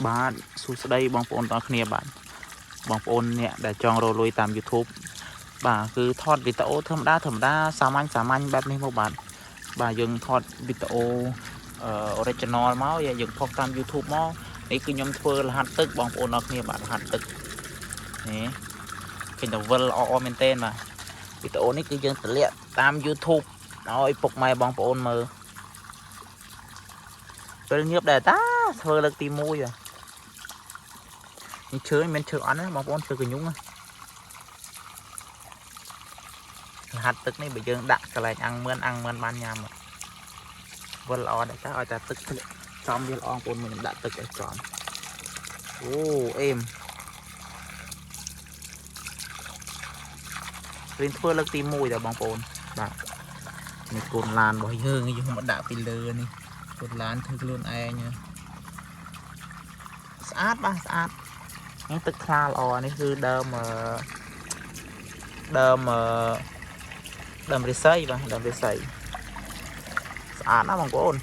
បាទសួស្តីបងប្អូនទាំងគ្នាបាទបងប្អូនអ្នកដែលចង់រកលុយតាម YouTube បាទគឺថតវីដេអូធម្មតាសាមញ្ញបែបនេះមកបាទយើងថតវីដេអូoriginal មកយើងផុសតាម YouTube មកនេះគឺខ្ញុំធ្វើរហ័សទឹកបងប្អូនទាំងគ្នាបាទរហ័សទឹកនេះឃើញតែវិលល្អមែនទែនបាទវីដេអូនេះគឺយើងតម្លាក់តាម YouTube ឲ្យពុកម៉ែបងប្អូនមើលពេលញៀបដែរតាធ្វើលើកទី1នេះឈើមិនឈើអន់ណាបងប្អូនឈើកញ្ញុងរហ័សទឹកនេះបើយើងដាក់កន្លែងអាំងមឿនបានញ៉ាំវិលល្អដែរតើឲ្យតែទឹកធ្លាក់ចំវាល្អបងប្អូនខ្ញុំដាក់ទឹកឲ្យចំអូអេមរៀនធ្វើលើកទី1ដែរបងប្អូនបាទនេះកូនឡានរបស់យើងមកដាក់ពីលើនេះកូនឡានធ្វើខ្លួនឯងស្អាតបាទស្អាតនេះទឹកថ្លាល្អនេះគឺដើមរិស័យបាទដើមរិស័យស្អាតណាស់បងប្អូន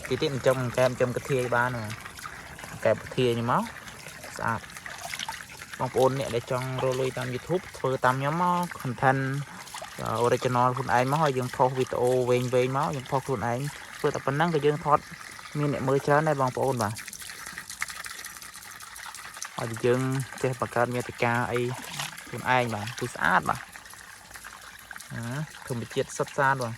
ទីទៀតចំកែមចំកាធាយបានកែបកាធាយនេះមកស្អាតបងប្អូនអ្នកដែលចង់រកលុយតាម YouTube ធ្វើតាមខ្ញុំមក content original ខ្លួនឯងមកហើយយើងផុសវីដេអូវែងមកយើងផុសខ្លួនឯងធ្វើតែប៉ុណ្ណឹងក៏យើងថតមានអ្នកមើលច្រើនដែរបងប្អូនបាទហើយយើងចេះបង្កើតមាតិកាអីខ្លួនឯងបាទគឺស្អាតបាទធម្មជាតិសុទ្ធសាធបាទ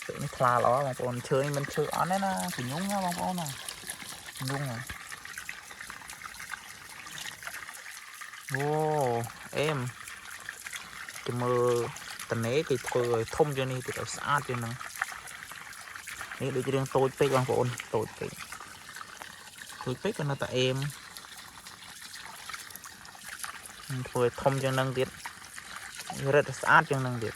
ទឹកនេះថ្លាល្អបងប្អូនឈើនេះមិនឈើអត់ទេណាកញ្ញុងណាបងប្អូនណាកញ្ញុងអូអេមទៅមើលតនេគេធ្វើឲ្យធំជាងនេះទៅស្អាតជាងហ្នឹងនេះដូចរឿងតូចពេកបងប្អូនតូចពេកក៏នៅតែអេមធ្វើឲ្យធំជាងហ្នឹងទៀតរឹតស្អាតជាងហ្នឹងទៀត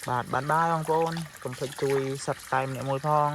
បាទបាយបងប្អូនកុំភ្លេចជួយ Subscribe អ្នកមួយផង